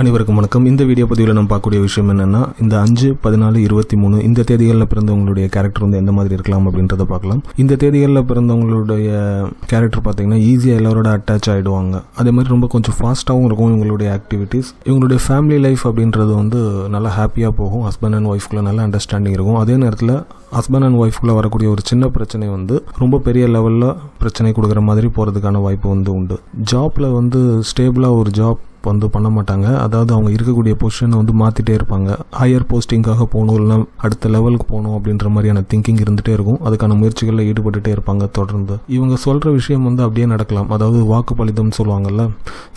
அனைவருக்கும் வணக்கம். இந்த வீடியோ பதிவில் நம்ம பார்க்கக்கூடிய விஷயம் என்னன்னா, இந்த 5, 14, 23 இந்த தேதிகளில் பிறந்தவங்களுடைய கேரக்டர் வந்து எந்த மாதிரி இருக்கலாம் அப்படின்றத பார்க்கலாம். இந்த தேதிகளில் பிறந்தவங்களுடைய கேரக்டர் பார்த்தீங்கன்னா ஈஸியாக எல்லாரோட அட்டாச் ஆகிடுவாங்க. அதே மாதிரி ரொம்ப கொஞ்சம் ஃபாஸ்ட்டாகவும் இருக்கும் இவங்களுடைய ஆக்டிவிட்டீஸ். இவங்களுடைய ஃபேமிலி லைஃப் அப்படின்றது வந்து நல்லா ஹாப்பியாக போகும். ஹஸ்பண்ட் அண்ட் ஒய்ஃப்குள்ள நல்ல அண்டர்ஸ்டாண்டிங் இருக்கும். அதே நேரத்தில் ஹஸ்பண்ட் அண்ட் ஒய்ஃப்குள்ளே வரக்கூடிய ஒரு சின்ன பிரச்சனை வந்து ரொம்ப பெரிய லெவலில் பிரச்சனை கொடுக்குற மாதிரி போகிறதுக்கான வாய்ப்பு வந்து உண்டு. ஜாப்பில் வந்து ஸ்டேபிளாக ஒரு ஜாப் வந்து பண்ண மாட்டாங்க. அதாவது அவங்க இருக்கக்கூடிய பொசிஷனை வந்து மாற்றிட்டே இருப்பாங்க. ஹையர் போஸ்டிங்காக போகணும், இல்லைனா அடுத்த லெவலுக்கு போகணும் அப்படின்ற மாதிரியான திங்கிங் இருந்துகிட்டே இருக்கும். அதுக்கான முயற்சிகளில் ஈடுபட்டுகிட்டே இருப்பாங்க தொடர்ந்து. இவங்க சொல்கிற விஷயம் வந்து அப்படியே நடக்கலாம். அதாவது வாக்கு பலிதம்னு சொல்லுவாங்கல்ல,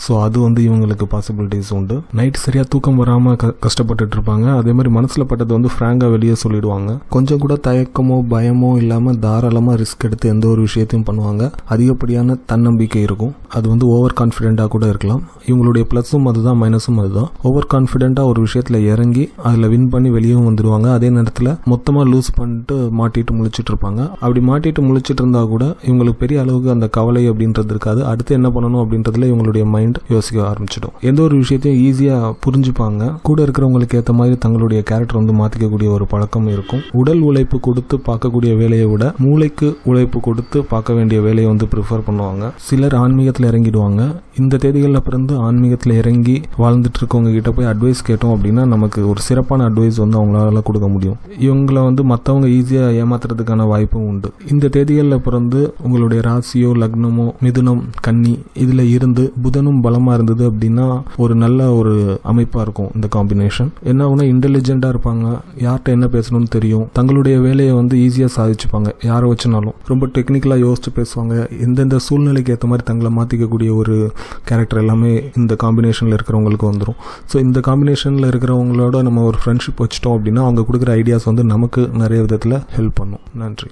ஸோ அது வந்து இவங்களுக்கு பாசிபிலிட்டிஸ் உண்டு. நைட் சரியாக தூக்கம் வராமல் கஷ்டப்பட்டுட்டு இருப்பாங்க. அதே மாதிரி மனசில் பட்டது வந்து ஃப்ராங்காக வெளியே சொல்லிடுவாங்க. கொஞ்சம் கூட தயக்கமோ பயமோ இல்லாமல் தாராளமாக ரிஸ்க் எடுத்து எந்த ஒரு விஷயத்தையும் பண்ணுவாங்க. அதிகப்படியான தன்னம்பிக்கை இருக்கும். அது வந்து ஓவர் கான்ஃபிடென்ட்டாக கூட இருக்கலாம். இவங்களுடைய ப்ளஸும் அதுதான், மைனஸும் அதுதான். ஓவர் கான்ஃபிடென்ட்டாக ஒரு விஷயத்தில் இறங்கி அதில் வின் பண்ணி வெளியவும் வந்துடுவாங்க. அதே நேரத்தில் மொத்தமாக லூஸ் பண்ணிட்டு மாட்டிட்டு முழிச்சிட்டு இருப்பாங்க. அப்படி மாட்டிட்டு முழிச்சிட்டு இருந்தா கூட இவங்களுக்கு பெரிய அளவுக்கு அந்த கவலை அப்படின்றது இருக்காது. அடுத்து என்ன பண்ணணும் அப்படின்றதுல இவங்களுடைய மைண்ட் யோசிக்க ஆரம்பிச்சிடும். எந்த ஒரு விஷயத்தையும் ஈஸியாக புரிஞ்சுப்பாங்க. கூட இருக்கிறவங்களுக்கு ஏற்ற மாதிரி தங்களுடைய கேரக்டர் வந்து மாற்றிக்கக்கூடிய ஒரு பழக்கம் இருக்கும். உடல் உழைப்பு கொடுத்து பார்க்கக்கூடிய வேலையை விட மூளைக்கு உழைப்பு கொடுத்து பார்க்க வேண்டிய வேலையை வந்து ப்ரிஃபர் பண்ணுவாங்க. சிலர் ஆன்மீகத்தில் இறங்கிடுவாங்க. இந்த தேதிகளில் பிறந்து ஆன்மீகத்தில் இறங்கி வாழ்ந்துட்டு இருக்கவங்க கிட்ட போய் அட்வைஸ் கேட்டோம் அப்படின்னா நமக்கு ஒரு சிறப்பான அட்வைஸ் வந்து அவங்களால கொடுக்க முடியும். இவங்களை வந்து மற்றவங்க ஈஸியாக ஏமாத்துறதுக்கான வாய்ப்பும் உண்டு. இந்த தேதிகளில் பிறந்து உங்களுடைய ராசியோ லக்னமோ மிதுனம் கன்னி இதில் இருந்து புதனும் பலமாக இருந்தது அப்படின்னா ஒரு நல்ல ஒரு அமைப்பாக இருக்கும். இந்த காம்பினேஷன் என்ன ஆகுனா, இன்டெலிஜென்ட்டாக இருப்பாங்க. யார்கிட்ட என்ன பேசணும்னு தெரியும். தங்களுடைய வேலையை வந்து ஈஸியாக சாதிச்சுப்பாங்க. யாரை வச்சுனாலும் ரொம்ப டெக்னிக்கலாக யோசிச்சு பேசுவாங்க. எந்தெந்த சூழ்நிலைக்கு ஏற்ற மாதிரி தங்களை மாற்றிக்கக்கூடிய ஒரு கேரக்டர் எல்லாமே இந்த காம்பினேஷனில் இருக்கிறவங்களுக்கு வந்துடும். ஸோ இந்த காம்பினேஷனில் இருக்கிறவங்களோட நம்ம ஒரு ஃப்ரெண்ட்ஷிப் வச்சுட்டோம் அப்படின்னா அவங்க கொடுக்குற ஐடியாஸ் வந்து நமக்கு நிறைய விதத்தில் ஹெல்ப் பண்ணும். நன்றி.